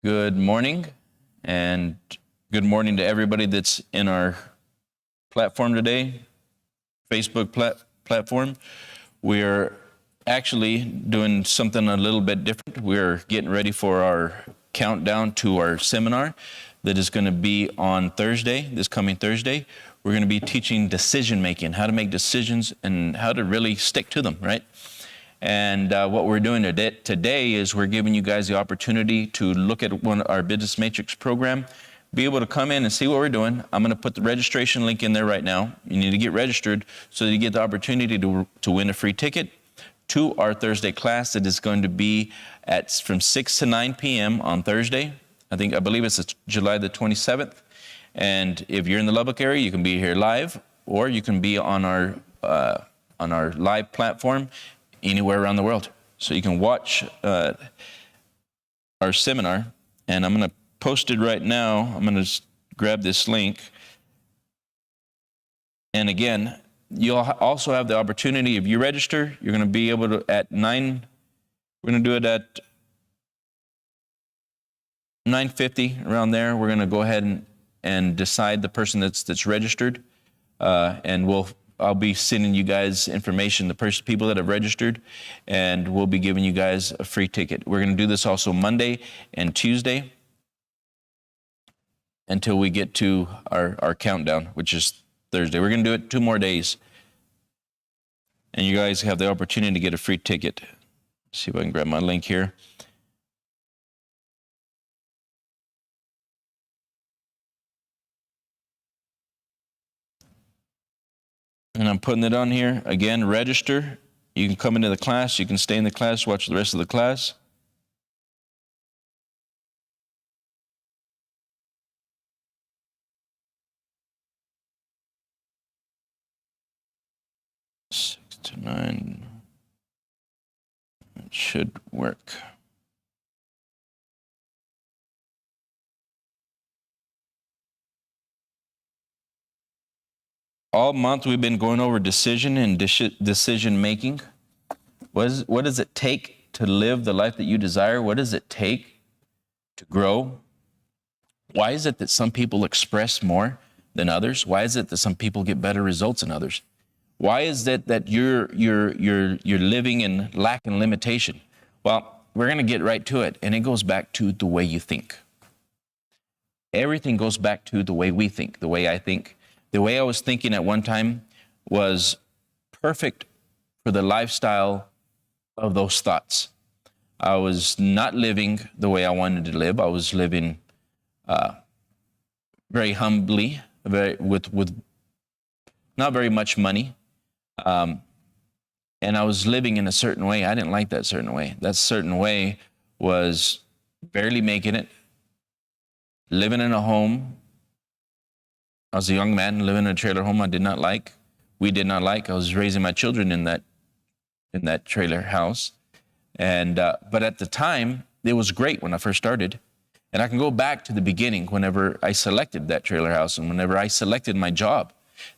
Good morning, and good morning to everybody that's in our platform today, Facebook platform. We're actually doing something a little bit different. We're getting ready for our countdown to our seminar that is going to be on Thursday, this coming Thursday. We're going to be teaching decision making, how to make decisions and how to really stick to them, right? And what we're doing today is we're giving you guys the opportunity to look at our Business Matrix program, be able to come in and see what we're doing. I'm going to put the registration link in there right now. You need to get registered so that you get the opportunity to win a free ticket to our Thursday class that is going to be from 6 to 9 p.m. on Thursday. I believe it's July the 27th. And if you're in the Lubbock area, you can be here live, or you can be on our live platform anywhere around the world. So you can watch our seminar, and I'm going to post it right now. I'm going to grab this link. And again, you'll also have the opportunity, if you register, you're going to be able to, at 9, we're going to do it at 9:50, around there. We're going to go ahead and decide the person that's registered, and I'll be sending you guys information, the people that have registered, and we'll be giving you guys a free ticket. We're going to do this also Monday and Tuesday until we get to our countdown, which is Thursday. We're going to do it 2 more days. And you guys have the opportunity to get a free ticket. Let's see if I can grab my link here. And I'm putting it on here. Again, register. You can come into the class. You can stay in the class, watch the rest of the class. Six to 9. It should work. All month we've been going over decision and decision making. What does it take to live the life that you desire? What does it take to grow? Why is it that some people express more than others? Why is it that some people get better results than others? Why is it that you're living in lack and limitation? Well, we're going to get right to it, and it goes back to the way you think. Everything goes back to the way we think, the way I think. The way I was thinking at one time was perfect for the lifestyle of those thoughts. I was not living the way I wanted to live. I was living very humbly, with not very much money. And I was living in a certain way. I didn't like that certain way. That certain way was barely making it, living in a home. I was a young man living in a trailer home we did not like. I was raising my children in that trailer house. And but at the time, it was great when I first started. And I can go back to the beginning whenever I selected that trailer house and whenever I selected my job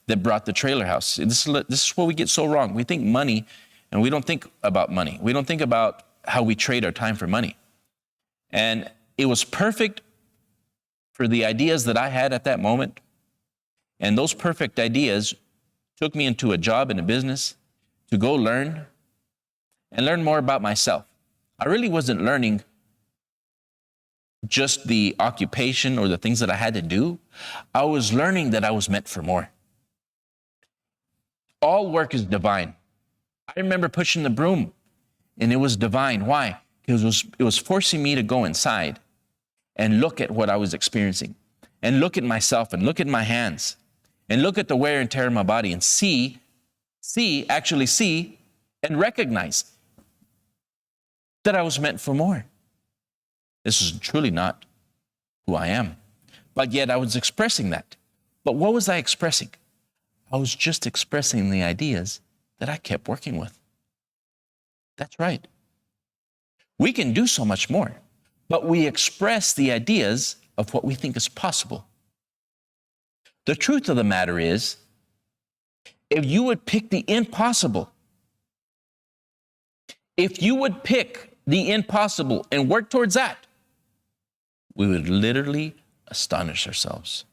that brought the trailer house. This is what we get so wrong. We think money, and we don't think about money. We don't think about how we trade our time for money. And it was perfect for the ideas that I had at that moment. And those perfect ideas took me into a job and a business to go learn more about myself. I really wasn't learning just the occupation or the things that I had to do. I was learning that I was meant for more. All work is divine. I remember pushing the broom, and it was divine. Why? Because it was forcing me to go inside and look at what I was experiencing, and look at myself, and look at my hands, and look at the wear and tear in my body, and actually see and recognize that I was meant for more. This is truly not who I am. But yet I was expressing that. But what was I expressing? I was just expressing the ideas that I kept working with. That's right. We can do so much more, but we express the ideas of what we think is possible. The truth of the matter is, if you would pick the impossible, if you would pick the impossible and work towards that, we would literally astonish ourselves.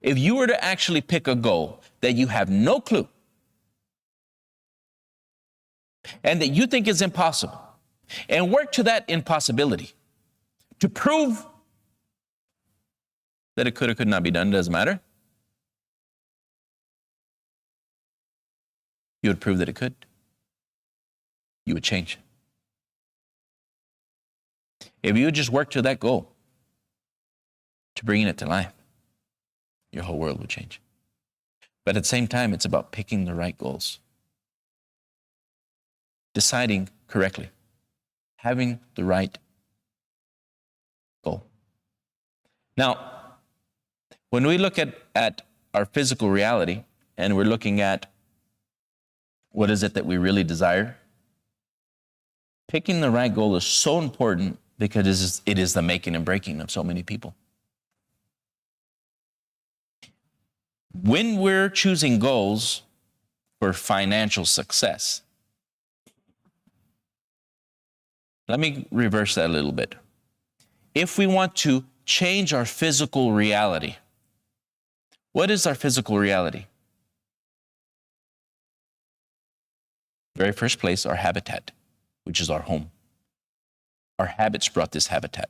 If you were to actually pick a goal that you have no clue and that you think is impossible, and work to that impossibility to prove that it could or could not be done, doesn't matter, you would prove that it could. You would change. If you would just work to that goal, to bringing it to life, your whole world would change. But at the same time, it's about picking the right goals, deciding correctly, having the right goal. Now, when we look at our physical reality and we're looking at what is it that we really desire, picking the right goal is so important because it is the making and breaking of so many people. When we're choosing goals for financial success, let me reverse that a little bit. If we want to change our physical reality, what is our physical reality? Very first place, our habitat, which is our home. Our habits brought this habitat.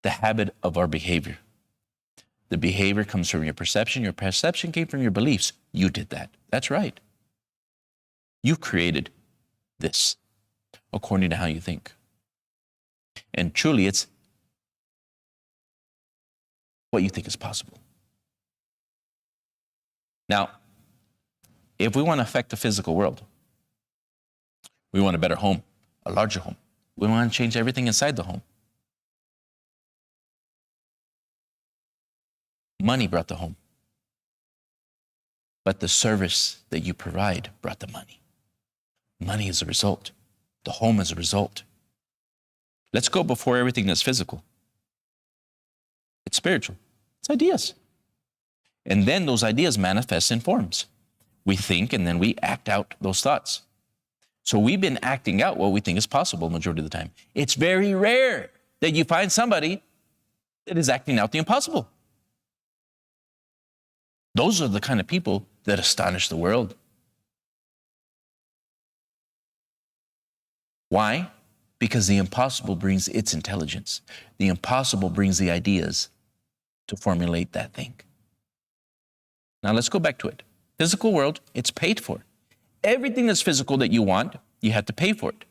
The habit of our behavior. The behavior comes from your perception. Your perception came from your beliefs. You did that. That's right. You created this according to how you think. And truly, it's what you think is possible. Now, if we want to affect the physical world, we want a better home, a larger home. We want to change everything inside the home. Money brought the home. But the service that you provide brought the money. Money is a result. The home is a result. Let's go before everything that's physical. It's spiritual. It's ideas. And then those ideas manifest in forms. We think and then we act out those thoughts. So we've been acting out what we think is possible majority of the time. It's very rare that you find somebody that is acting out the impossible. Those are the kind of people that astonish the world. Why? Because the impossible brings its intelligence. The impossible brings the ideas to formulate that thing. Now let's go back to it. Physical world, it's paid for. Everything that's physical that you want, you have to pay for it.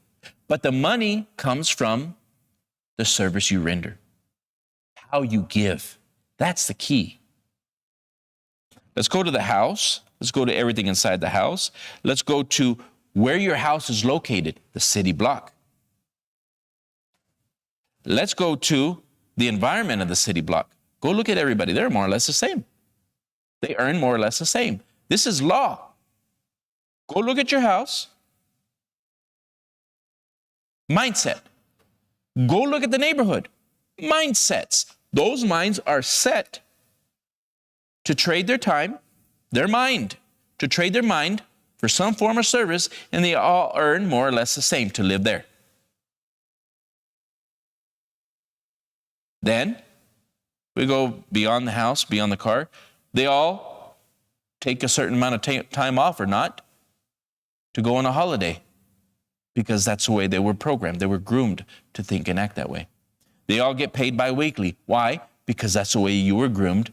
But the money comes from the service you render, how you give. That's the key. Let's go to the house. Let's go to everything inside the house. Let's go to where your house is located, the city block. Let's go to the environment of the city block. Go look at everybody. They're more or less the same. They earn more or less the same. This is law. Go look at your house. Mindset. Go look at the neighborhood. Mindsets. Those minds are set to trade their time, their mind, to trade their mind for some form of service, and they all earn more or less the same to live there. Then we go beyond the house, beyond the car. They all take a certain amount of time off or not to go on a holiday because that's the way they were programmed. They were groomed to think and act that way. They all get paid bi-weekly. Why? Because that's the way you were groomed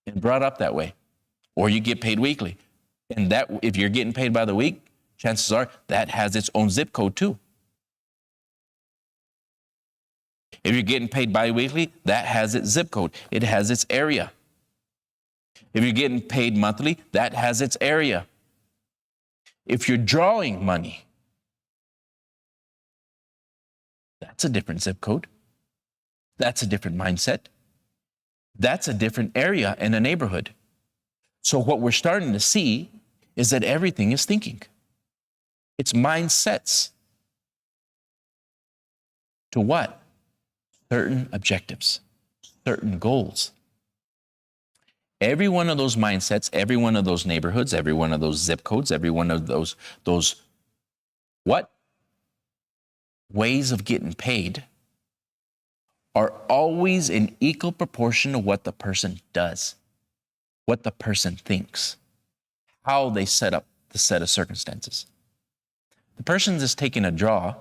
and brought up that way. Or you get paid weekly. And that, if you're getting paid by the week, chances are that has its own zip code too. If you're getting paid bi-weekly, that has its zip code. It has its area. If you're getting paid monthly, that has its area. If you're drawing money, that's a different zip code. That's a different mindset. That's a different area in a neighborhood. So what we're starting to see is that everything is thinking. It's mindsets. To what? Certain objectives, certain goals. Every one of those mindsets, every one of those neighborhoods, every one of those zip codes, every one of those what? Ways of getting paid are always in equal proportion to what the person does, what the person thinks, how they set up the set of circumstances. The person that's taking a draw,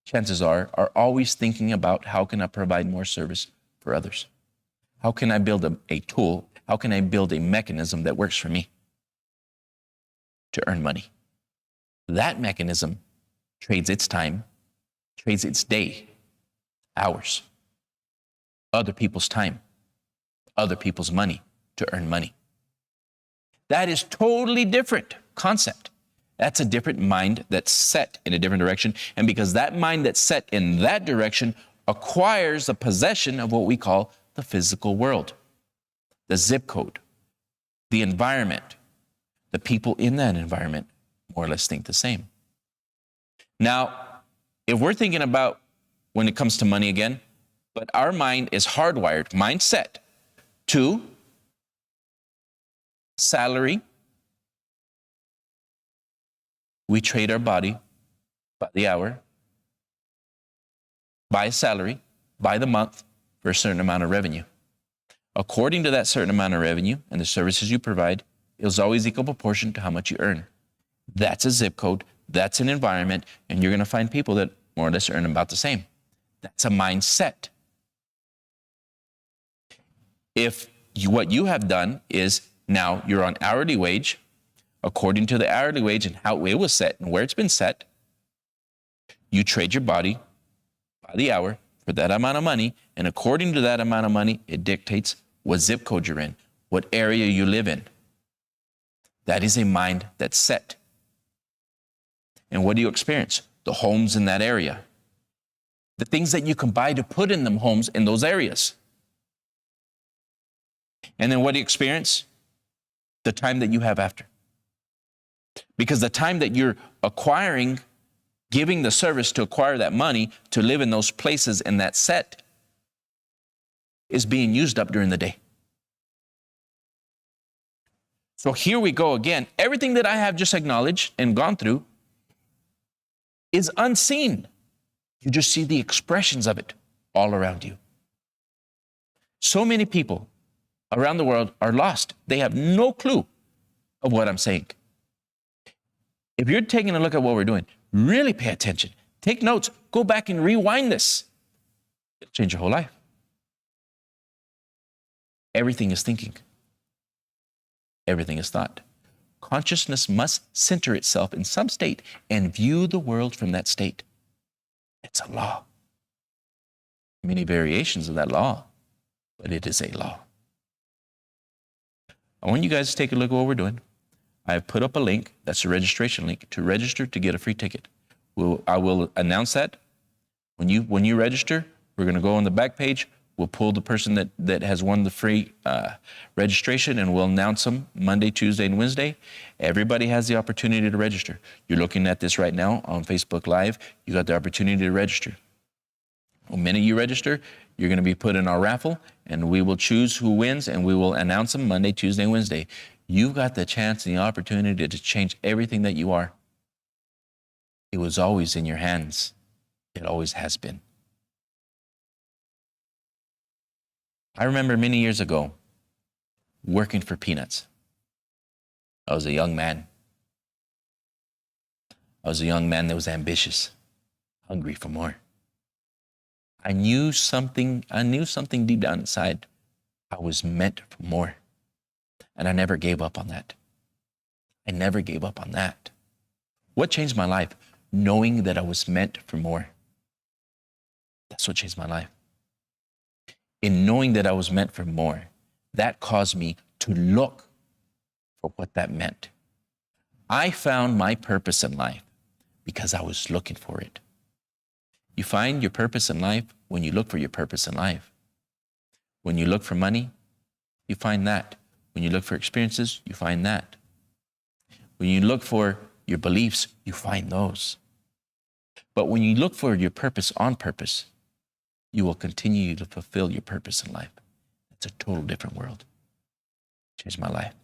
chances are always thinking about how can I provide more service for others? How can I build a tool? How can I build a mechanism that works for me to earn money? That mechanism trades its time, trades its day, hours, other people's time, other people's money to earn money. That is totally different concept. That's a different mind that's set in a different direction. And because that mind that's set in that direction acquires the possession of what we call the physical world, the zip code, the environment, the people in that environment more or less think the same. Now, if we're thinking about when it comes to money again, but our mind is hardwired, mindset to salary. We trade our body by the hour, by a salary, by the month for a certain amount of revenue. According to that certain amount of revenue and the services you provide, it was always equal proportion to how much you earn. That's a zip code. That's an environment. And you're going to find people that more or less earn about the same. That's a mindset. If what you have done is now you're on hourly wage, according to the hourly wage and how it was set and where it's been set, you trade your body by the hour for that amount of money. And according to that amount of money, it dictates what zip code you're in, what area you live in. That is a mind that's set. And what do you experience? The homes in that area. The things that you can buy to put in them homes in those areas. And then what do you experience? The time that you have after. Because the time that you're acquiring, giving the service to acquire that money to live in those places in that set is being used up during the day. So here we go again. Everything that I have just acknowledged and gone through is unseen. You just see the expressions of it all around you. So many people around the world are lost. They have no clue of what I'm saying. If you're taking a look at what we're doing, really pay attention. Take notes. Go back and rewind this. It'll change your whole life. Everything is thinking. Everything is thought. Consciousness must center itself in some state and view the world from that state. It's a law. Many variations of that law, but it is a law. I want you guys to take a look at what we're doing. I have put up a link, that's a registration link, to register to get a free ticket. I will announce that. When you register, we're going to go on the back page. We'll pull the person that has won the free registration, and we'll announce them Monday, Tuesday, and Wednesday. Everybody has the opportunity to register. You're looking at this right now on Facebook Live. You got the opportunity to register. The minute you register, you're going to be put in our raffle, and we will choose who wins, and we will announce them Monday, Tuesday, and Wednesday. You've got the chance and the opportunity to change everything that you are. It was always in your hands. It always has been. I remember many years ago working for peanuts. I was a young man. I was a young man that was ambitious, hungry for more. I knew something deep down inside. I was meant for more. And I never gave up on that. I never gave up on that. What changed my life? Knowing that I was meant for more. That's what changed my life. In knowing that I was meant for more, that caused me to look for what that meant. I found my purpose in life because I was looking for it. You find your purpose in life when you look for your purpose in life. When you look for money, you find that. When you look for experiences, you find that. When you look for your beliefs, you find those. But when you look for your purpose on purpose, you will continue to fulfill your purpose in life. It's a total different world. Changed my life.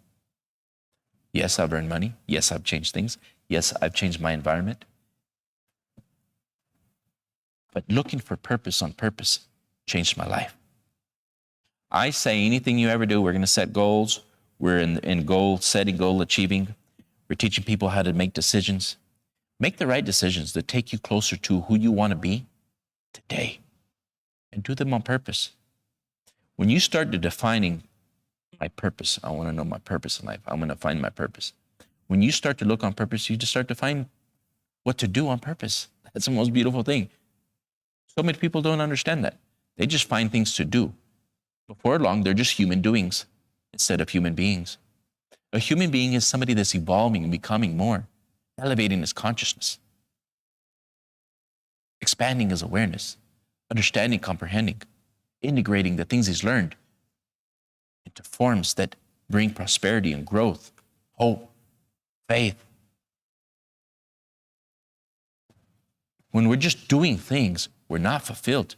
Yes, I've earned money. Yes, I've changed things. Yes, I've changed my environment. But looking for purpose on purpose changed my life. I say anything you ever do, we're going to set goals. We're in goal setting, goal achieving. We're teaching people how to make decisions. Make the right decisions that take you closer to who you want to be today, and do them on purpose. When you start to defining my purpose, I want to know my purpose in life. I'm going to find my purpose. When you start to look on purpose, you just start to find what to do on purpose. That's the most beautiful thing. So many people don't understand that. They just find things to do. Before long, they're just human doings instead of human beings. A human being is somebody that's evolving and becoming more, elevating his consciousness, expanding his awareness, understanding, comprehending, integrating the things he's learned into forms that bring prosperity and growth, hope, faith. When we're just doing things, we're not fulfilled.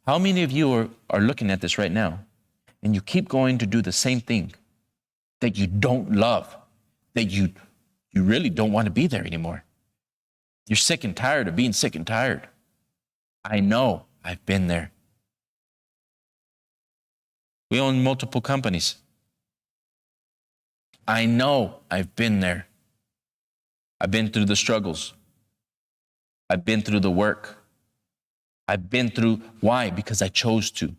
How many of you are looking at this right now, and you keep going to do the same thing that you don't love, that you really don't want to be there anymore? You're sick and tired of being sick and tired. I know, I've been there. We own multiple companies. I know, I've been there. I've been through the struggles. I've been through the work. I've been through, why? Because I chose to.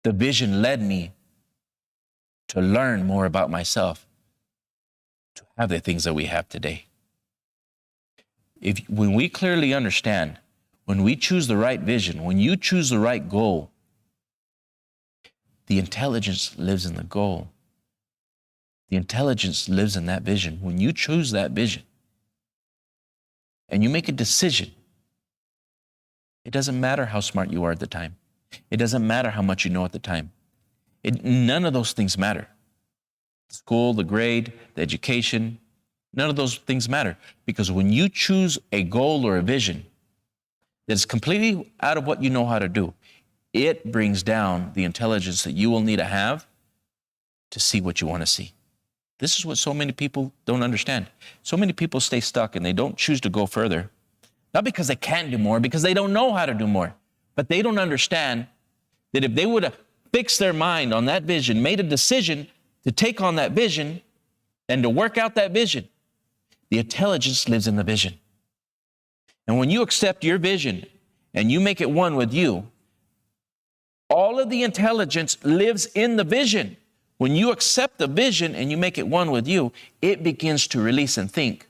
The vision led me to learn more about myself, to have the things that we have today. When we clearly understand, when we choose the right vision, when you choose the right goal, the intelligence lives in the goal. The intelligence lives in that vision. When you choose that vision and you make a decision, it doesn't matter how smart you are at the time. It doesn't matter how much you know at the time. None of those things matter. The school, the grade, the education, none of those things matter. Because when you choose a goal or a vision that's completely out of what you know how to do, it brings down the intelligence that you will need to have to see what you want to see. This is what so many people don't understand. So many people stay stuck and they don't choose to go further. Not because they can't do more, because they don't know how to do more. But they don't understand that if they would have fixed their mind on that vision, made a decision to take on that vision and to work out that vision, the intelligence lives in the vision. And when you accept your vision and you make it one with you, all of the intelligence lives in the vision. When you accept the vision and you make it one with you, it begins to release and think.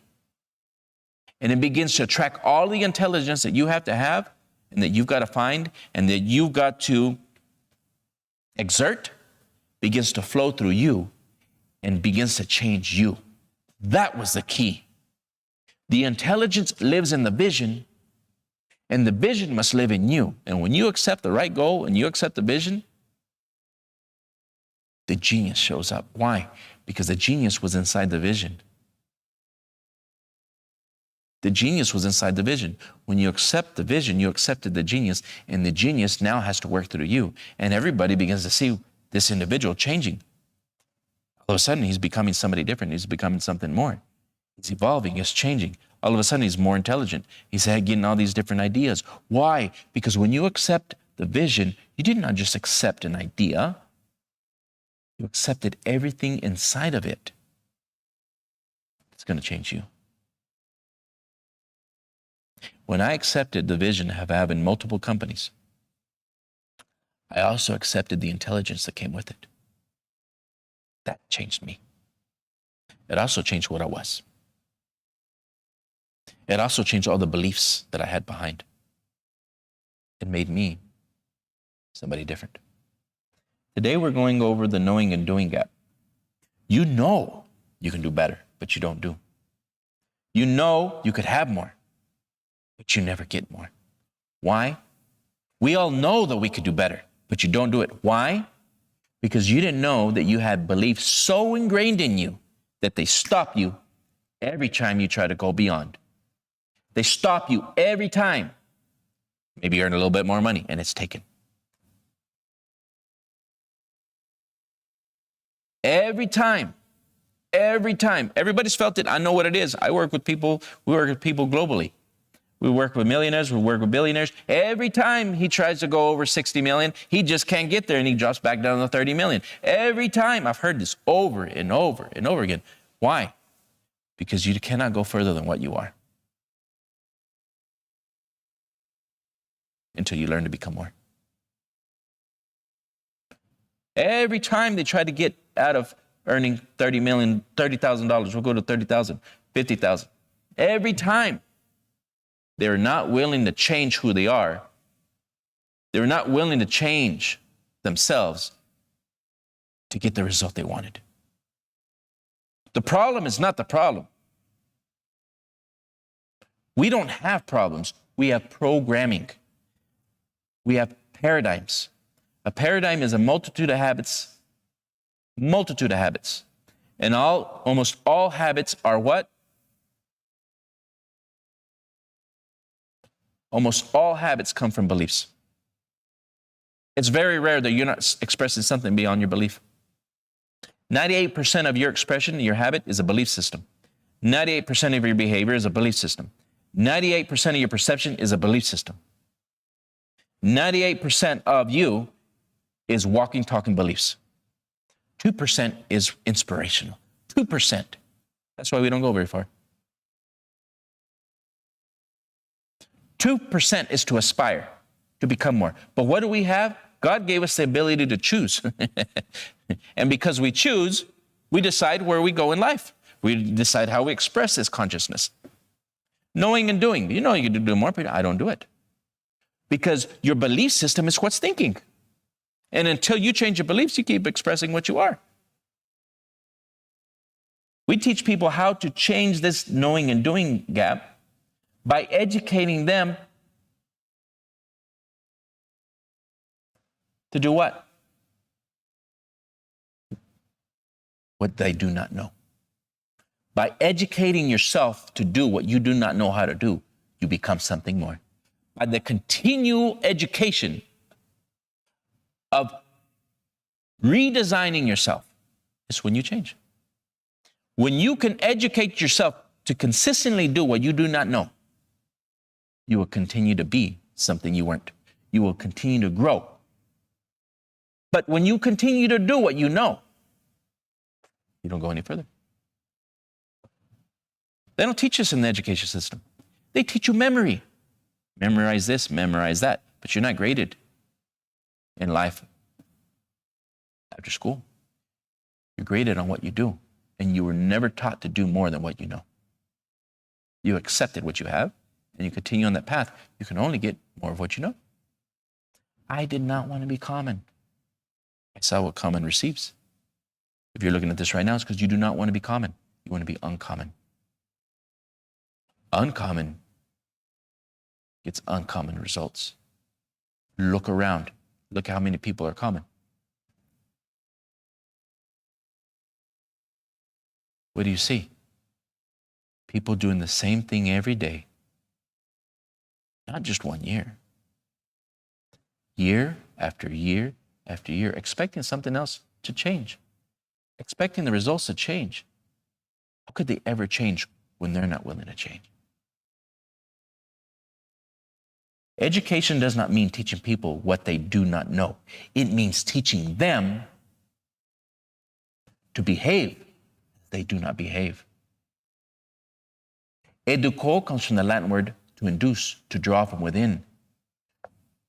And it begins to attract all the intelligence that you have to have and that you've got to find and that you've got to exert, begins to flow through you and begins to change you. That was the key. The intelligence lives in the vision, and the vision must live in you. And when you accept the right goal and you accept the vision, the genius shows up. Why? Because the genius was inside the vision. The genius was inside the vision. When you accept the vision, you accepted the genius, and the genius now has to work through you. And everybody begins to see this individual changing. All of a sudden, he's becoming somebody different. He's becoming something more. He's evolving, he's changing. All of a sudden, he's more intelligent. He's getting all these different ideas. Why? Because when you accept the vision, you did not just accept an idea. You accepted everything inside of it. It's going to change you. When I accepted the vision of having multiple companies, I also accepted the intelligence that came with it. That changed me. It also changed what I was. It also changed all the beliefs that I had behind. It made me somebody different. Today we're going over the knowing and doing gap. You know you can do better, but you don't do. You know you could have more, but you never get more. Why? We all know that we could do better, but you don't do it. Why? Because you didn't know that you had beliefs so ingrained in you that they stop you every time you try to go beyond. They stop you every time. Maybe you earn a little bit more money and it's taken. Every time. Everybody's felt it. I know what it is. I work with people. We work with people globally. We work with millionaires, we work with billionaires. Every time he tries to go over 60 million, he just can't get there and he drops back down to 30 million. Every time. I've heard this over and over and over again. Why? Because you cannot go further than what you are until you learn to become more. Every time they try to get out of earning $30,000, we'll go to 30,000, 50,000. Every time. They're not willing to change who they are. They're not willing to change themselves to get the result they wanted. The problem is not the problem. We don't have problems. We have programming. We have paradigms. A paradigm is a multitude of habits. Multitude of habits. And almost all habits are what? Almost all habits come from beliefs. It's very rare that you're not expressing something beyond your belief. 98% of your expression, your habit, is a belief system. 98% of your behavior is a belief system. 98% of your perception is a belief system. 98% of you is walking, talking beliefs. 2% is inspirational. 2%. That's why we don't go very far. 2% is to aspire, to become more. But what do we have? God gave us the ability to choose. And because we choose, we decide where we go in life. We decide how we express this consciousness. Knowing and doing. You know you can do more, but I don't do it. Because your belief system is what's thinking. And until you change your beliefs, you keep expressing what you are. We teach people how to change this knowing and doing gap by educating them to do what? What they do not know. By educating yourself to do what you do not know how to do, you become something more. By the continual education of redesigning yourself is when you change. When you can educate yourself to consistently do what you do not know, you will continue to be something you weren't. You will continue to grow. But when you continue to do what you know, you don't go any further. They don't teach us in the education system. They teach you memory. Memorize this, memorize that. But you're not graded in life after school. You're graded on what you do. And you were never taught to do more than what you know. You accepted what you have, and you continue on that path. You can only get more of what you know. I did not want to be common. I saw what common receives. If you're looking at this right now, it's because you do not want to be common. You want to be uncommon. Uncommon gets uncommon results. Look around. Look how many people are common. What do you see? People doing the same thing every day. Not just 1 year. Year after year after year, expecting something else to change. Expecting the results to change. How could they ever change when they're not willing to change? Education does not mean teaching people what they do not know. It means teaching them to behave as they do not behave. Educo comes from the Latin word to induce, to draw from within.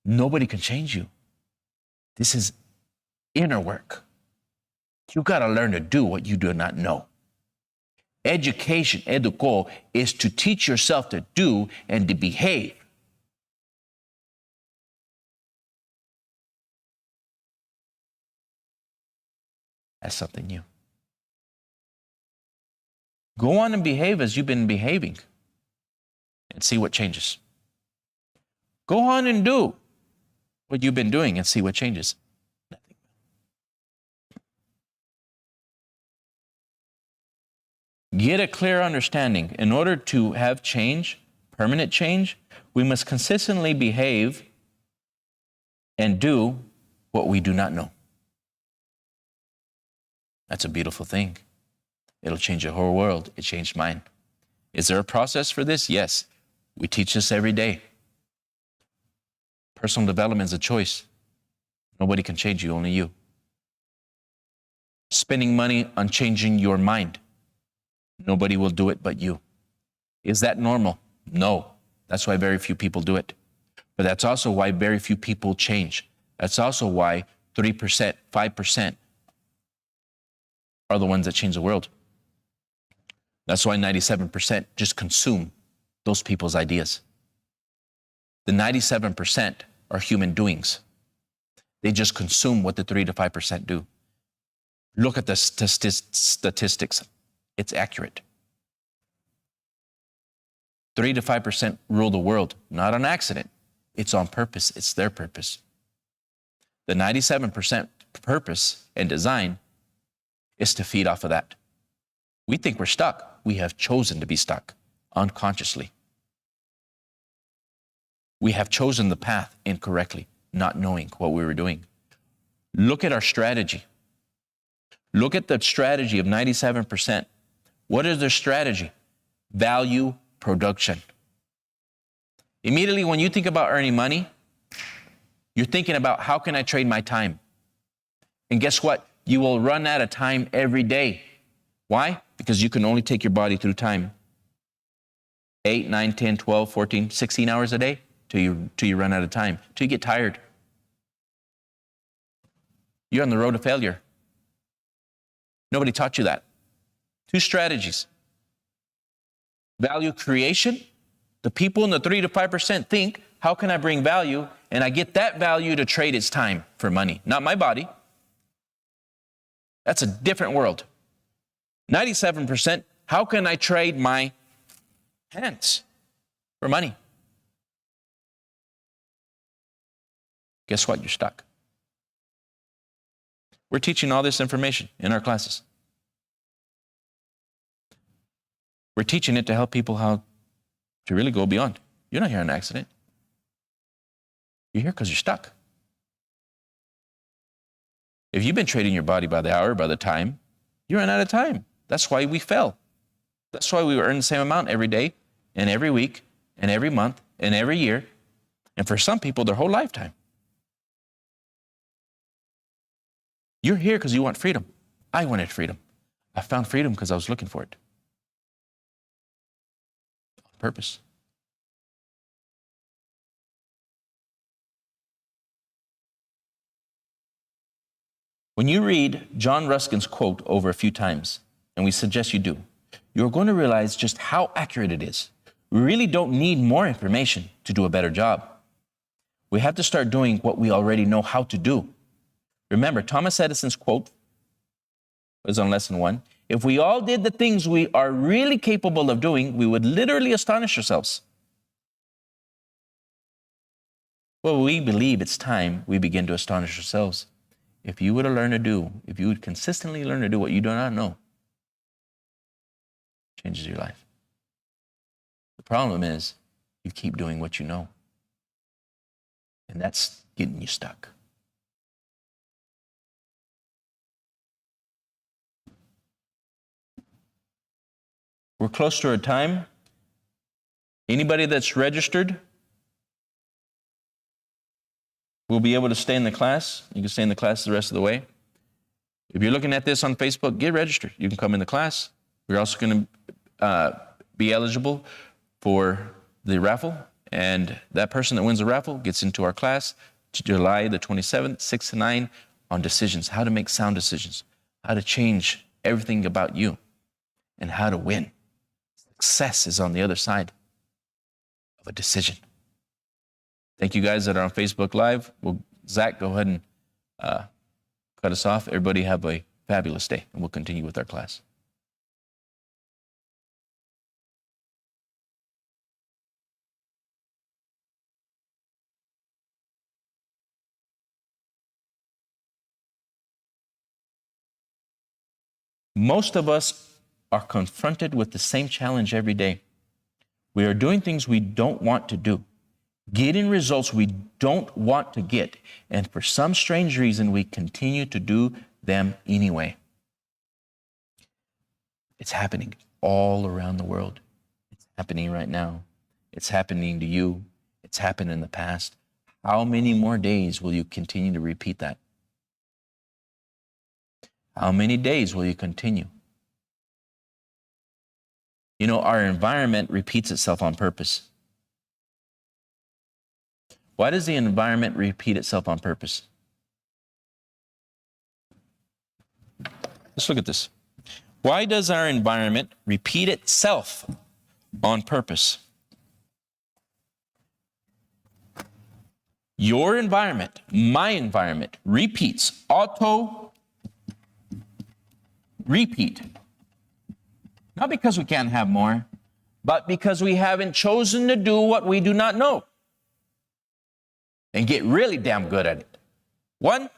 Nobody can change you. This is inner work. You got to learn to do what you do not know. Education, educo, is to teach yourself to do and to behave. That's something new. Go on and behave as you've been behaving and see what changes. Go on and do what you've been doing and see what changes. Nothing. Get a clear understanding. In order to have change, permanent change, we must consistently behave and do what we do not know. That's a beautiful thing. It'll change your whole world. It changed mine. Is there a process for this? Yes. We teach this every day. Personal development is a choice. Nobody can change you, only you. Spending money on changing your mind. Nobody will do it but you. Is that normal? No. That's why very few people do it. But that's also why very few people change. That's also why 3%, 5% are the ones that change the world. That's why 97% just consume those people's ideas. The 97% are human doings. They just consume what the 3 to 5% do. Look at the statistics. It's accurate. 3 to 5% rule the world, not on accident. It's on purpose. It's their purpose. The 97% purpose and design is to feed off of that. We think we're stuck. We have chosen to be stuck unconsciously. We have chosen the path incorrectly, not knowing what we were doing. Look at our strategy. Look at the strategy of 97%. What is their strategy? Value production. Immediately when you think about earning money, you're thinking about how can I trade my time? And guess what? You will run out of time every day. Why? Because you can only take your body through time 8, 9, 10, 12, 14, 16 hours a day till you run out of time, till you get tired. You're on the road to failure. Nobody taught you that. 2 strategies. Value creation. The people in the 3 to 5% think, how can I bring value? And I get that value to trade its time for money, not my body. That's a different world. 97%, how can I trade my hands for money? Guess what? You're stuck. We're teaching all this information in our classes. We're teaching it to help people how to really go beyond. You're not here on accident. You're here because you're stuck. If you've been trading your body by the hour, by the time, you run out of time. That's why we fell. That's why we earn the same amount every day and every week and every month and every year. And for some people, their whole lifetime. You're here because you want freedom. I wanted freedom. I found freedom because I was looking for it. On purpose. When you read John Ruskin's quote over a few times, and we suggest you do, you're going to realize just how accurate it is. We really don't need more information to do a better job. We have to start doing what we already know how to do. Remember, Thomas Edison's quote was on lesson 1. If we all did the things we are really capable of doing, we would literally astonish ourselves. Well, we believe it's time we begin to astonish ourselves. If you would learn to do, if you would consistently learn to do what you do not know, it changes your life. The problem is you keep doing what you know. And that's getting you stuck. We're close to our time. Anybody that's registered will be able to stay in the class. You can stay in the class the rest of the way. If you're looking at this on Facebook, get registered. You can come in the class. We're also going to be eligible for the raffle. And that person that wins the raffle gets into our class July the 27th, 6 to 9, on decisions, how to make sound decisions, how to change everything about you, and how to win. Success is on the other side of a decision. Thank you guys that are on Facebook Live. Well, Zach, go ahead and cut us off. Everybody have a fabulous day, and we'll continue with our class. Most of us are confronted with the same challenge every day. We are doing things we don't want to do, getting results we don't want to get, and for some strange reason, we continue to do them anyway. It's happening all around the world. It's happening right now. It's happening to you. It's happened in the past. How many more days will you continue to repeat that? How many days will you continue? You know, our environment repeats itself on purpose. Why does the environment repeat itself on purpose? Let's look at this. Why does our environment repeat itself on purpose? Your environment, my environment, repeats, repeat. Not because we can't have more, but because we haven't chosen to do what we do not know and get really damn good at it. One, a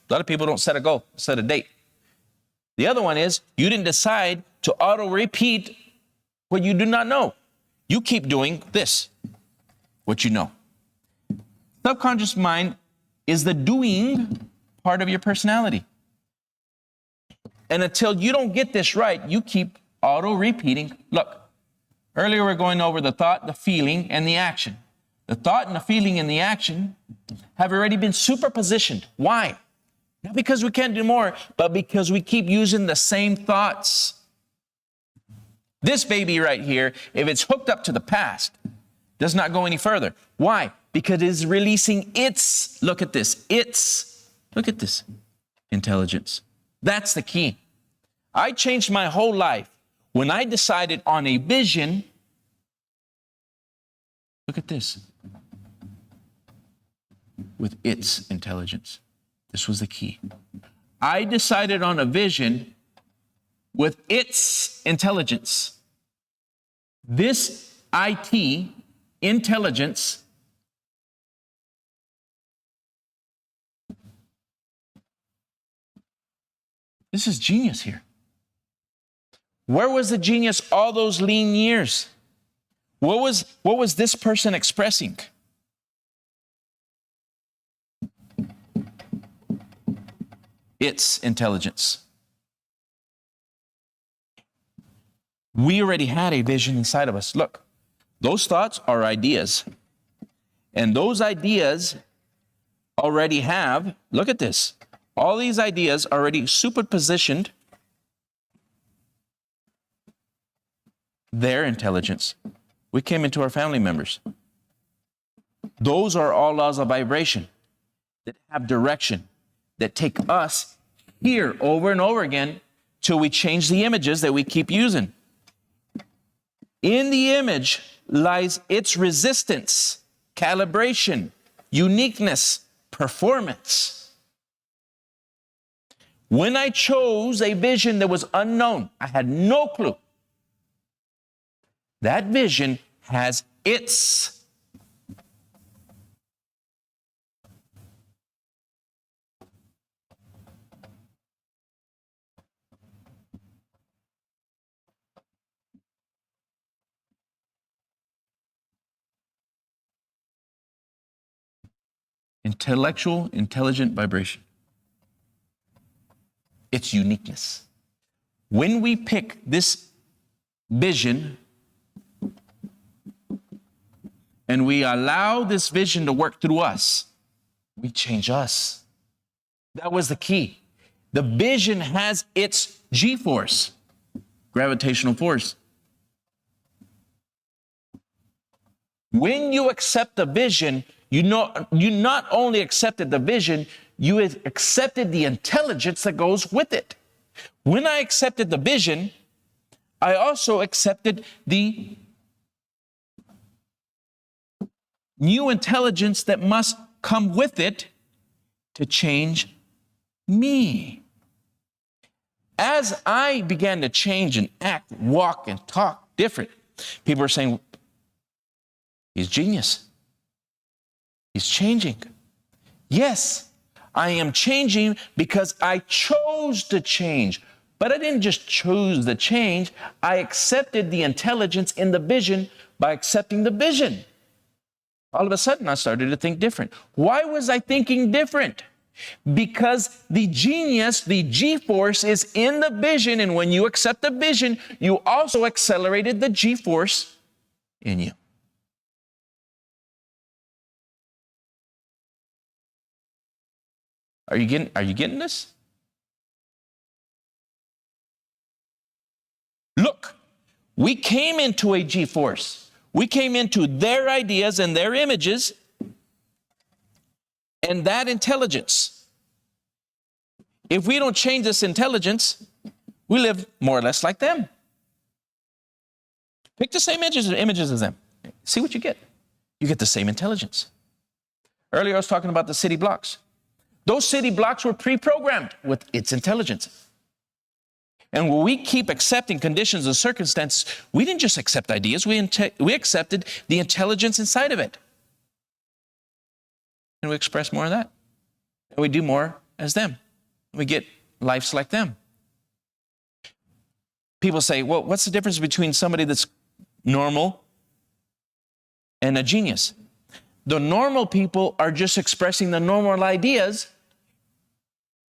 lot of people don't set a goal, set a date. The other one is you didn't decide to auto-repeat what you do not know. You keep doing this, what you know. Subconscious mind is the doing part of your personality. And until you don't get this right, you keep auto-repeating. Look, earlier we're going over the thought, the feeling, and the action. The thought and the feeling and the action have already been superpositioned. Why? Not because we can't do more, but because we keep using the same thoughts. This baby right here, if it's hooked up to the past, does not go any further. Why? Because it is releasing its, look at this, intelligence. That's the key. I changed my whole life when I decided on a vision. Look at this. With its intelligence. This was the key. I decided on a vision with its intelligence. This IT, intelligence, this is genius here. Where was the genius all those lean years? What was this person expressing? Its intelligence. We already had a vision inside of us. Look, those thoughts are ideas. And those ideas already have, look at this, all these ideas already superpositioned their intelligence. We came into our family members. Those are all laws of vibration that have direction, that take us here over and over again till we change the images that we keep using. In the image lies its resistance, calibration, uniqueness, performance. When I chose a vision that was unknown, I had no clue. That vision has its intellectual, intelligent vibration. Its uniqueness. When we pick this vision and we allow this vision to work through us, we change us. That was the key. The vision has its G-force, gravitational force. When you accept the vision, you not only accepted the vision, you accepted the intelligence that goes with it. When I accepted the vision, I also accepted the new intelligence that must come with it to change me. As I began to change and act, walk, and talk different, people are saying, he's genius. He's changing. Yes, I am changing because I chose to change. But I didn't just choose the change. I accepted the intelligence in the vision by accepting the vision. All of a sudden, I started to think different. Why was I thinking different? Because the genius, the G-force is in the vision. And when you accept the vision, you also accelerated the G-force in you. Are you getting this? Look, we came into a G-force. We came into their ideas and their images and that intelligence. If we don't change this intelligence, we live more or less like them. Pick the same images as them. See what you get. You get the same intelligence. Earlier I was talking about the city blocks. Those city blocks were pre-programmed with its intelligence. And when we keep accepting conditions and circumstances, we didn't just accept ideas, we accepted the intelligence inside of it. And we express more of that. And we do more as them. We get lives like them. People say, well, what's the difference between somebody that's normal and a genius? The normal people are just expressing the normal ideas.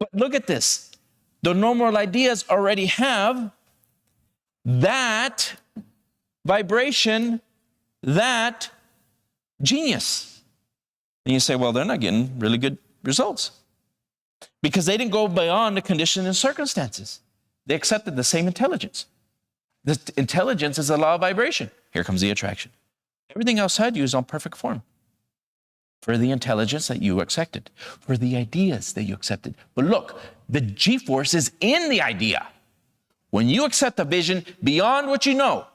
But look at this. The normal ideas already have that vibration, that genius. And you say, well, they're not getting really good results because they didn't go beyond the condition and circumstances. They accepted the same intelligence. The intelligence is a law of vibration. Here comes the attraction. Everything outside you is on perfect form for the intelligence that you accepted, for the ideas that you accepted. But look, the G-force is in the idea. When you accept a vision beyond what you know,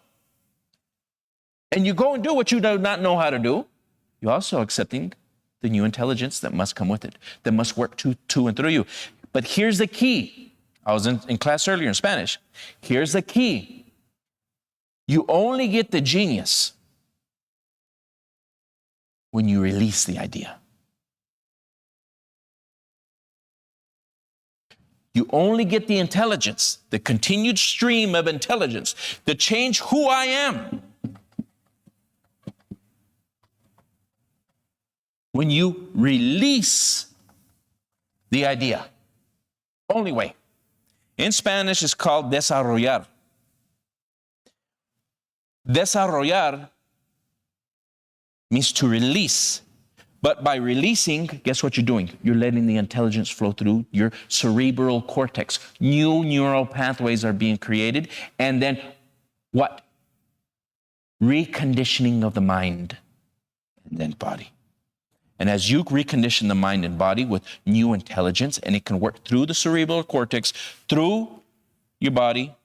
and you go and do what you do not know how to do, you're also accepting the new intelligence that must come with it, that must work to and through you. But here's the key. I was in class earlier in Spanish. Here's the key. You only get the genius when you release the idea. You only get the intelligence, the continued stream of intelligence, to change who I am, when you release the idea. Only way. In Spanish, it's called desarrollar. Desarrollar means to release. But by releasing, guess what you're doing? You're letting the intelligence flow through your cerebral cortex. New neural pathways are being created. And then what? Reconditioning of the mind and then body. And as you recondition the mind and body with new intelligence, and it can work through the cerebral cortex, through your body,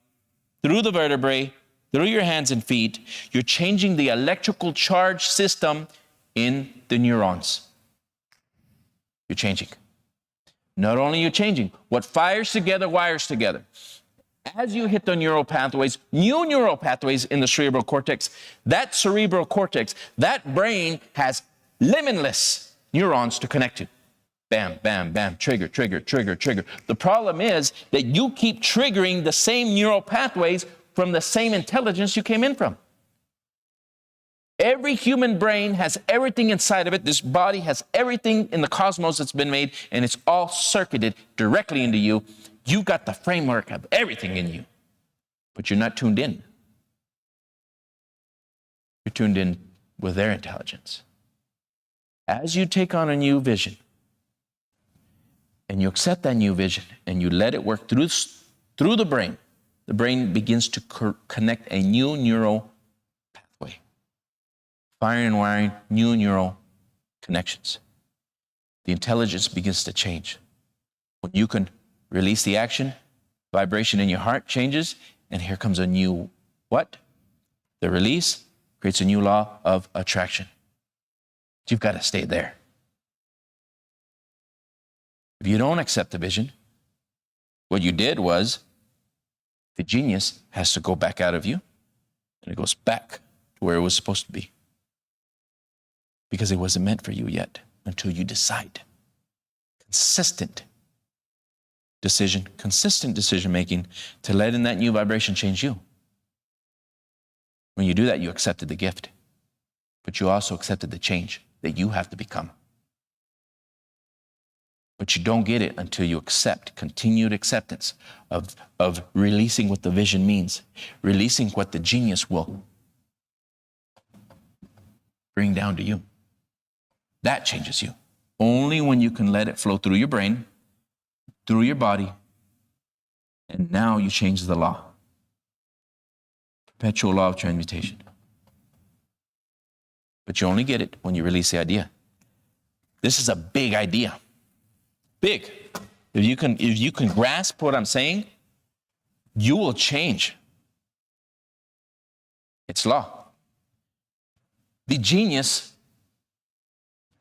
through the vertebrae, through your hands and feet, you're changing the electrical charge system in the neurons. You're changing. Not only you're changing, what fires together wires together. As you hit the neural pathways, new neural pathways in the cerebral cortex, that cerebral cortex, that brain has limitless neurons to connect to. Bam, bam, bam, trigger, trigger, trigger, trigger. The problem is that you keep triggering the same neural pathways from the same intelligence you came in from. Every human brain has everything inside of it. This body has everything in the cosmos that's been made, and it's all circuited directly into you. You got the framework of everything in you, but you're not tuned in. You're tuned in with their intelligence. As you take on a new vision, and you accept that new vision, and you let it work through the brain begins to connect a new neural pathway. Firing and wiring new neural connections. The intelligence begins to change. When you can release the action, vibration in your heart changes, and here comes a new what? The release creates a new law of attraction. You've got to stay there. If you don't accept the vision, what you did was the genius has to go back out of you, and it goes back to where it was supposed to be. Because it wasn't meant for you yet until you decide. Consistent decision making to let in that new vibration change you. When you do that, you accepted the gift, but you also accepted the change that you have to become. But you don't get it until you accept, continued acceptance of releasing what the vision means, releasing what the genius will bring down to you. That changes you. Only when you can let it flow through your brain, through your body, and now you change the law. Perpetual law of transmutation. But you only get it when you release the idea. This is a big idea. Big. If you can grasp what I'm saying, you will change. It's law. The genius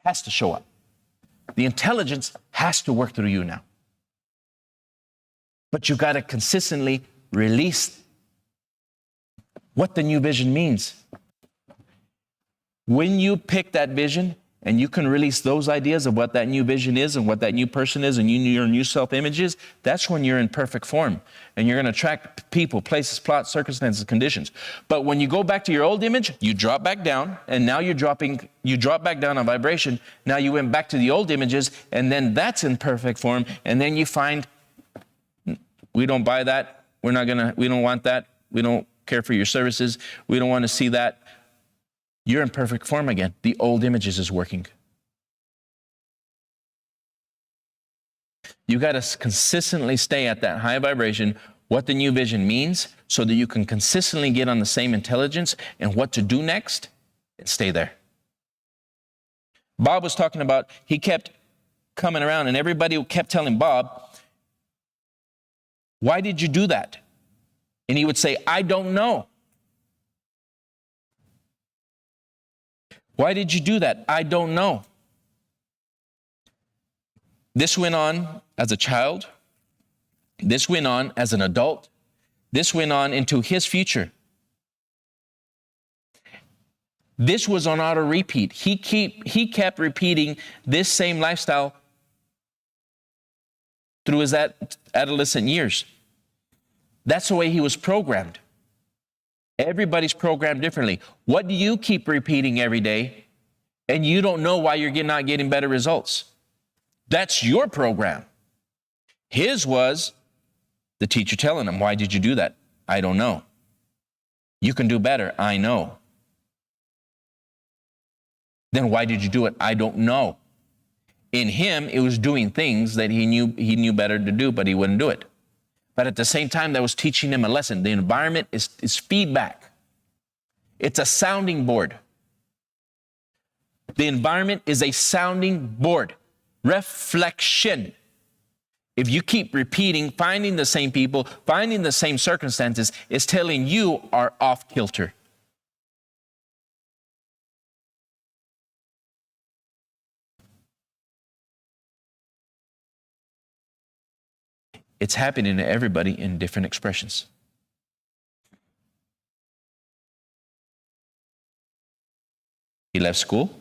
has to show up. The intelligence has to work through you now. But you got to consistently release what the new vision means. When you pick that vision and you can release those ideas of what that new vision is and what that new person is and your new self-image is, that's when you're in perfect form. And you're going to attract people, places, plots, circumstances, conditions. But when you go back to your old image, you drop back down, and now you drop back down on vibration. Now you went back to the old images, and then that's in perfect form. And then you find, we don't buy that. We don't want that. We don't care for your services. We don't want to see that. You're in perfect form again. The old images is working. You got to consistently stay at that high vibration, what the new vision means, so that you can consistently get on the same intelligence and what to do next and stay there. Bob was talking about, he kept coming around and everybody kept telling Bob, why did you do that? And he would say, I don't know. Why did you do that? I don't know. This went on as a child. This went on as an adult. This went on into his future. This was on auto repeat. He kept repeating this same lifestyle through his adolescent years. That's the way he was programmed. Everybody's programmed differently. What do you keep repeating every day and you don't know why you're not getting better results? That's your program. His was the teacher telling him, why did you do that? I don't know. You can do better. I know. Then why did you do it? I don't know. In him, it was doing things that he knew better to do, but he wouldn't do it. But at the same time, that was teaching him a lesson. The environment is feedback. It's a sounding board. The environment is a sounding board. Reflection. If you keep repeating, finding the same people, finding the same circumstances, it's telling you are off kilter. It's happening to everybody in different expressions. He left school,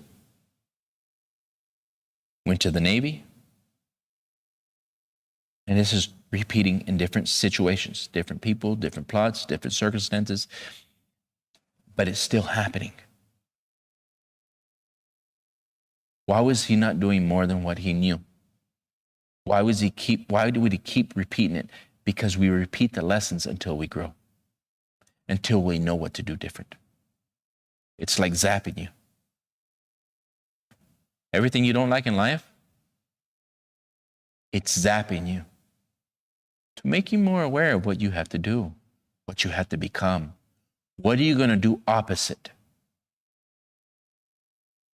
went to the Navy, and this is repeating in different situations, different people, different plots, different circumstances, but it's still happening. Why was he not doing more than what he knew? Why would he keep repeating it? Because we repeat the lessons until we grow, until we know what to do different. It's like zapping you. Everything you don't like in life, it's zapping you to make you more aware of what you have to do, what you have to become. What are you going to do opposite?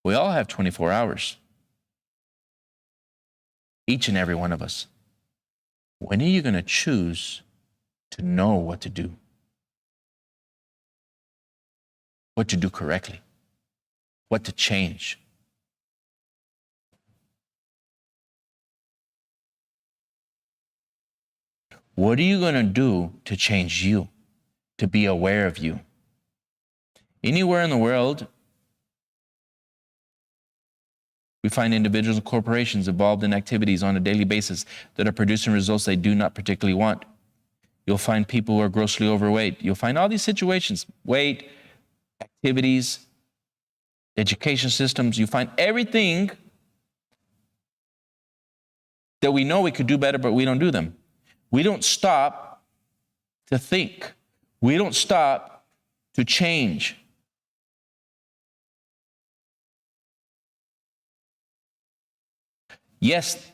We all have 24 hours. Each and every one of us. When are you going to choose to know what to do? What to do correctly? What to change? What are you going to do to change you? To be aware of you? Anywhere in the world, we find individuals and corporations involved in activities on a daily basis that are producing results they do not particularly want. You'll find people who are grossly overweight. You'll find all these situations, weight, activities, education systems. You find everything that we know we could do better, but we don't do them. We don't stop to think. We don't stop to change. Yes,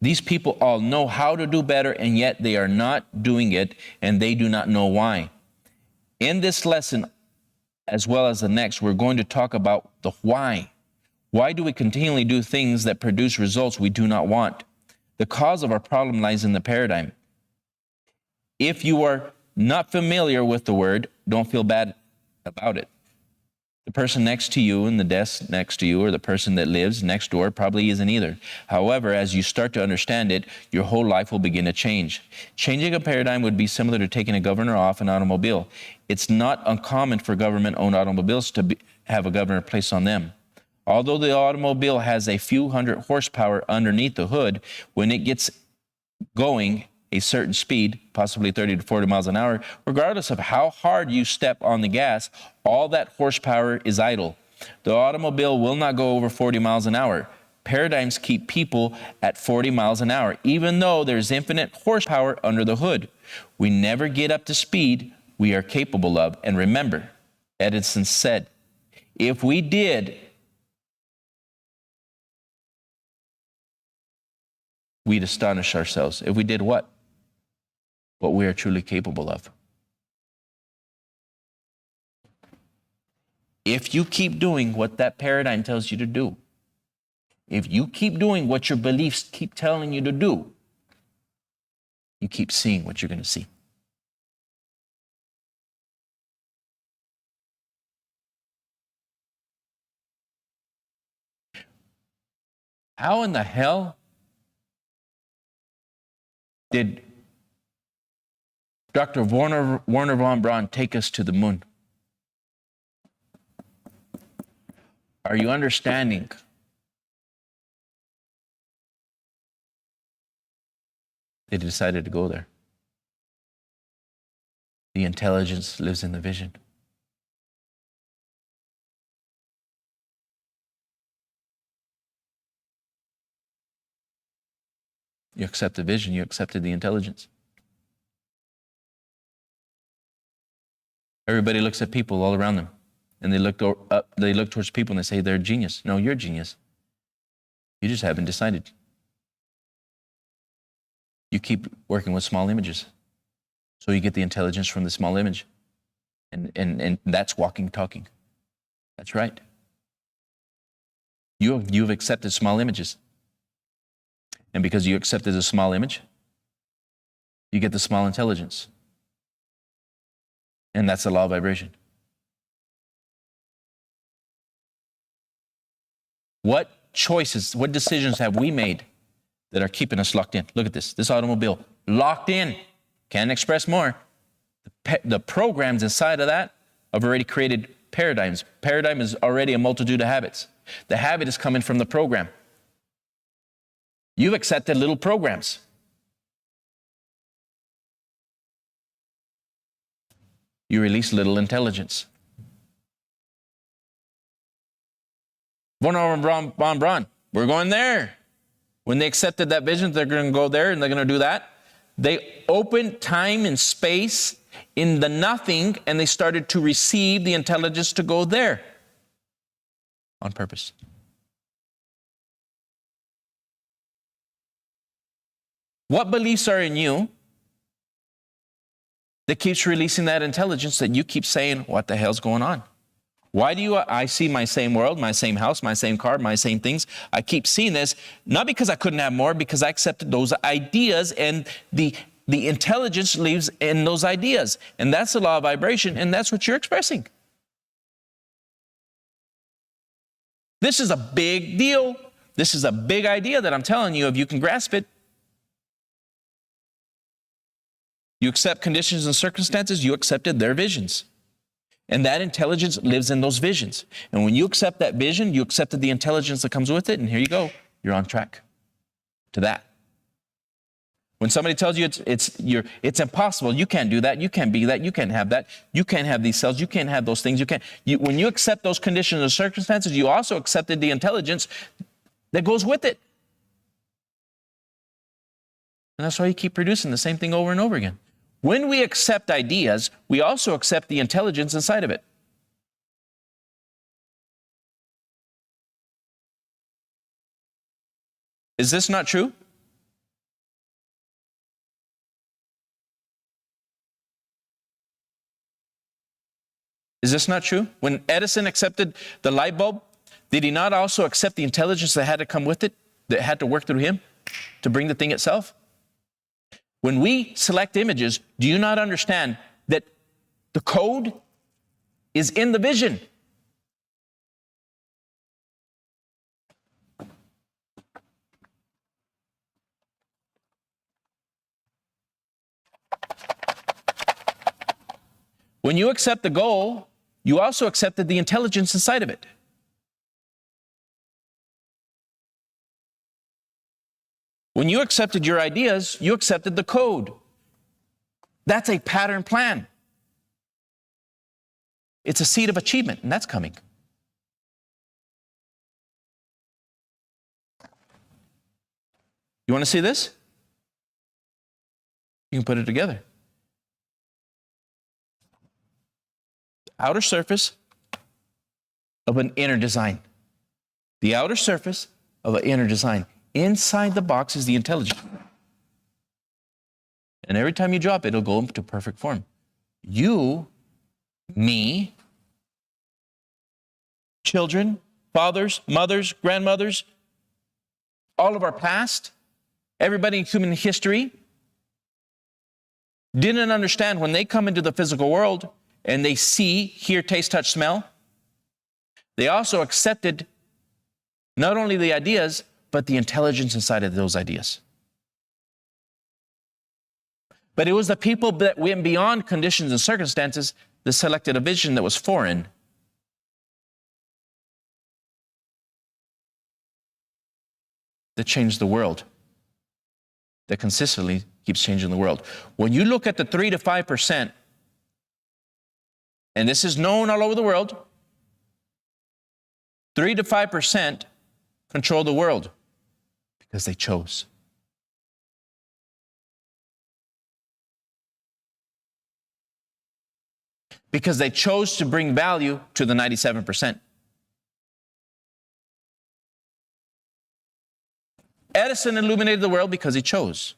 These people all know how to do better, and yet they are not doing it, and they do not know why. In this lesson, as well as the next, we're going to talk about the why. Why do we continually do things that produce results we do not want? The cause of our problem lies in the paradigm. If you are not familiar with the word, don't feel bad about it. The person next to you in the desk next to you, or the person that lives next door, probably isn't either. However, as you start to understand it, your whole life will begin to change. Changing a paradigm would be similar to taking a governor off an automobile. It's not uncommon for government-owned automobiles to have a governor placed on them. Although the automobile has a few hundred horsepower underneath the hood, when it gets going a certain speed, possibly 30 to 40 miles an hour, regardless of how hard you step on the gas, all that horsepower is idle. The automobile will not go over 40 miles an hour. Paradigms keep people at 40 miles an hour, even though there's infinite horsepower under the hood. We never get up to speed we are capable of. And remember, Edison said, if we did, we'd astonish ourselves. If we did what? What we are truly capable of. If you keep doing what that paradigm tells you to do, if you keep doing what your beliefs keep telling you to do, you keep seeing what you're going to see. How in the hell did Dr. Werner von Braun take us to the moon? Are you understanding? They decided to go there. The intelligence lives in the vision. You accept the vision, you accepted the intelligence. Everybody looks at people all around them, and they look up, they look towards people and they say they're a genius. No, you're a genius. You just haven't decided. You keep working with small images. So you get the intelligence from the small image. And that's walking, talking. That's right. You've accepted small images. And because you accepted a small image, you get the small intelligence. And that's the law of vibration. What choices, what decisions have we made that are keeping us locked in? Look at this automobile, locked in. Can't express more. The programs inside of that have already created paradigms. Paradigm is already a multitude of habits. The habit is coming from the program. You've accepted little programs. You release little intelligence. Von Braun, we're going there. When they accepted that vision, they're going to go there and they're going to do that. They opened time and space in the nothing, and they started to receive the intelligence to go there on purpose. What beliefs are in you that keeps releasing that intelligence that you keep saying, what the hell's going on? Why do I see my same world, my same house, my same car, my same things? I keep seeing this, not because I couldn't have more, because I accepted those ideas, and the intelligence lives in those ideas. And that's the law of vibration, and that's what you're expressing. This is a big deal. This is a big idea that I'm telling you, if you can grasp it. You accept conditions and circumstances, you accepted their visions. And that intelligence lives in those visions. And when you accept that vision, you accepted the intelligence that comes with it, and here you go. You're on track to that. When somebody tells you it's impossible, you can't do that, you can't be that, you can't have that, you can't have these cells, you can't have those things, when you accept those conditions and circumstances, you also accepted the intelligence that goes with it. And that's why you keep producing the same thing over and over again. When we accept ideas, we also accept the intelligence inside of it. Is this not true? Is this not true? When Edison accepted the light bulb, did he not also accept the intelligence that had to come with it, that had to work through him to bring the thing itself? When we select images, do you not understand that the code is in the vision? When you accept the goal, you also accepted the intelligence inside of it. When you accepted your ideas, you accepted the code. That's a pattern plan. It's a seed of achievement, and that's coming. You want to see this? You can put it together. Outer surface of an inner design. The outer surface of an inner design. Inside the box is the intelligence. And every time you drop it, it'll go into perfect form. You, me, children, fathers, mothers, grandmothers, all of our past, everybody in human history, didn't understand when they come into the physical world and they see, hear, taste, touch, smell, they also accepted not only the ideas, but the intelligence inside of those ideas. But it was the people that went beyond conditions and circumstances that selected a vision that was foreign. That changed the world. That consistently keeps changing the world. When you look at the 3 to 5%, and this is known all over the world, 3 to 5% control the world because they chose. Because they chose to bring value to the 97%. Edison illuminated the world because he chose.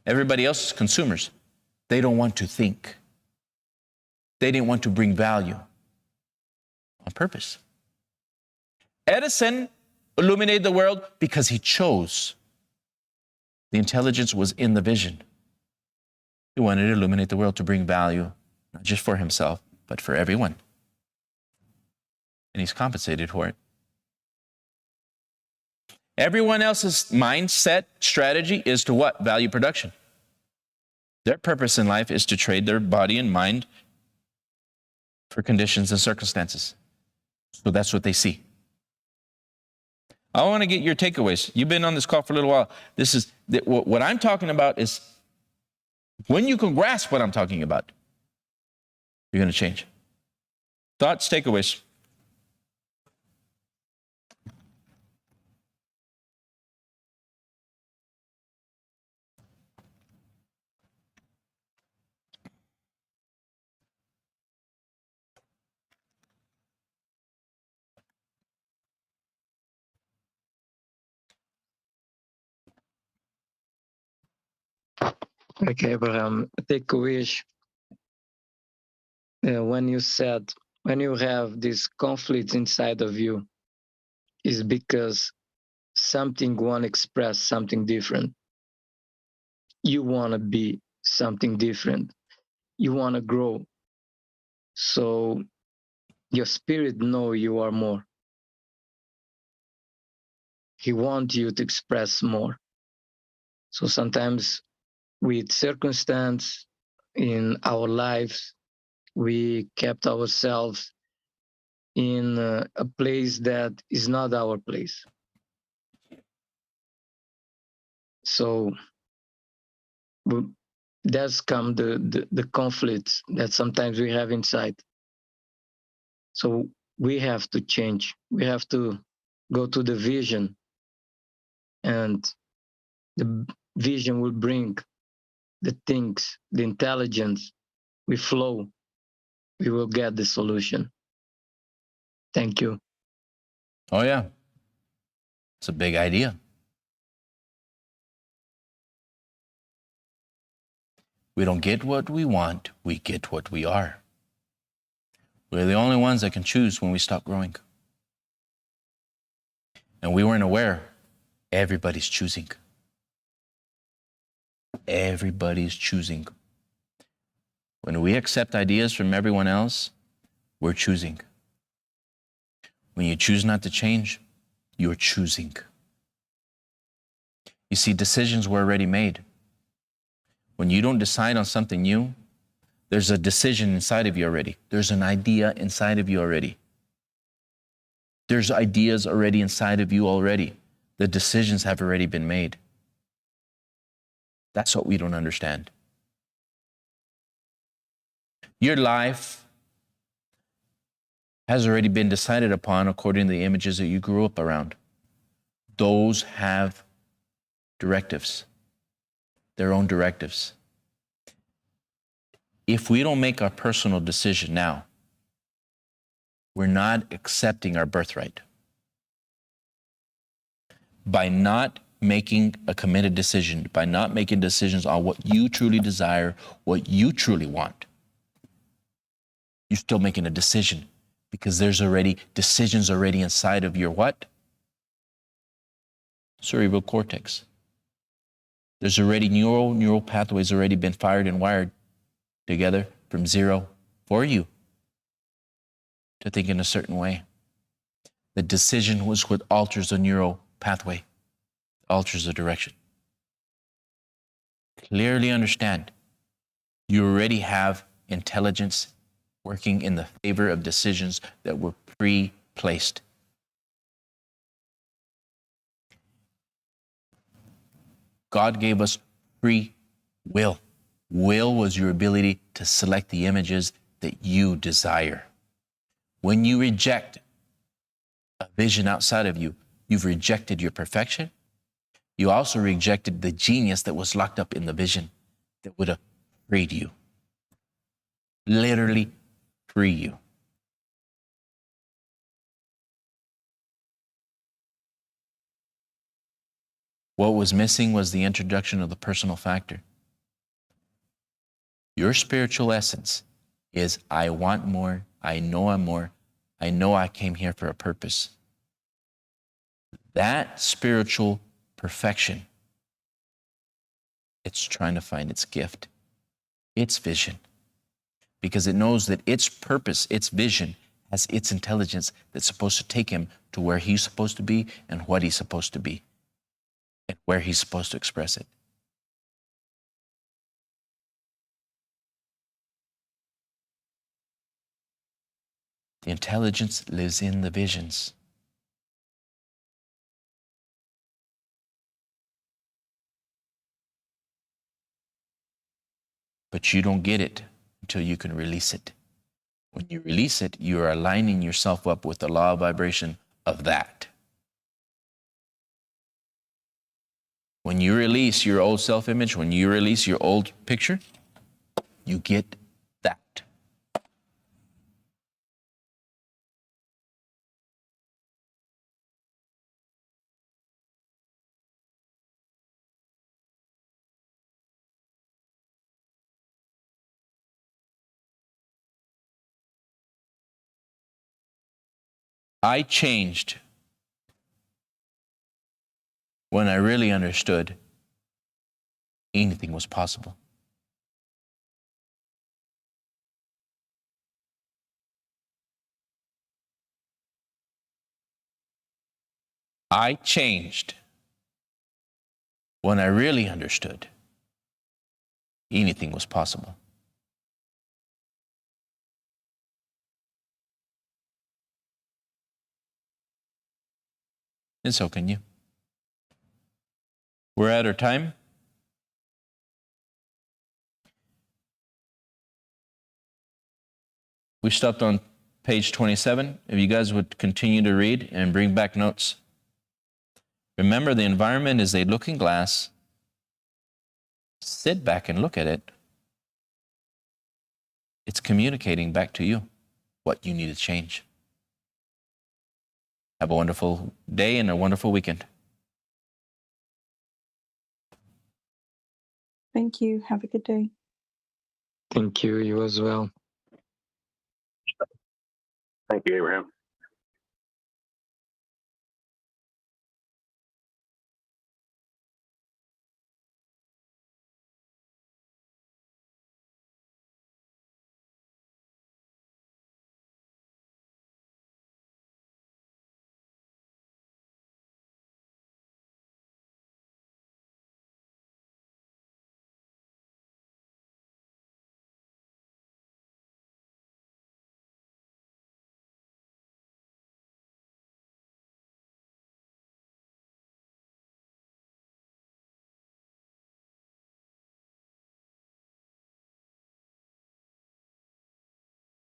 Everybody else is consumers. They don't want to think. They didn't want to bring value on purpose. Edison illuminated the world because he chose. The intelligence was in the vision. He wanted to illuminate the world to bring value, not just for himself, but for everyone. And he's compensated for it. Everyone else's mindset, strategy is to what? Value production. Their purpose in life is to trade their body and mind for conditions and circumstances. So that's what they see. I want to get your takeaways. You've been on this call for a little while. What I'm talking about is when you can grasp what I'm talking about, you're going to change. Thoughts, takeaways. Okay, Abraham, take a wish. When you said, when you have this conflict inside of you, is because something want to express something different. You want to be something different. You want to grow. So your spirit know you are more. He wants you to express more. So sometimes with circumstance in our lives, we kept ourselves in a place that is not our place. So there's come the conflicts that sometimes we have inside. So we have to change. We have to go to the vision, and the vision will bring the things, the intelligence. We flow. We will get the solution. Thank you. Oh, yeah. It's a big idea. We don't get what we want, we get what we are. We're the only ones that can choose when we stop growing. And we weren't aware. Everybody's choosing. Everybody's choosing. When we accept ideas from everyone else, we're choosing. When you choose not to change, you're choosing. You see, decisions were already made. When you don't decide on something new, there's a decision inside of you already. There's an idea inside of you already. There's ideas already inside of you already. The decisions have already been made. That's what we don't understand. Your life has already been decided upon according to the images that you grew up around. Those have directives, their own directives. If we don't make our personal decision now, we're not accepting our birthright. By not making a committed decision, by not making decisions on what you truly desire, what you truly want, you're still making a decision because there's already decisions already inside of your what? Cerebral cortex. There's already neural pathways already been fired and wired together from zero for you to think in a certain way. The decision was what alters the neural pathway, alters the direction. Clearly understand, you already have intelligence working in the favor of decisions that were pre-placed. God gave us free will. Will was your ability to select the images that you desire. When you reject a vision outside of you, you've rejected your perfection. You also rejected the genius that was locked up in the vision that would have freed you. Literally free you. What was missing was the introduction of the personal factor. Your spiritual essence is, I want more, I know I'm more, I know I came here for a purpose. That spiritual perfection, it's trying to find its gift, its vision, because it knows that its purpose, its vision, has its intelligence that's supposed to take him to where he's supposed to be and what he's supposed to be and where he's supposed to express it. The intelligence lives in the visions. But you don't get it until you can release it. When you release it, you are aligning yourself up with the law of vibration of that. When you release your old self-image, when you release your old picture, you get that. I changed when I really understood anything was possible. I changed when I really understood anything was possible. And so can you. We're at our time. We stopped on page 27. If you guys would continue to read and bring back notes. Remember, the environment is a looking glass. Sit back and look at it. It's communicating back to you what you need to change. Have a wonderful day and a wonderful weekend. Thank you. Have a good day. Thank you. You as well. Thank you, Abraham.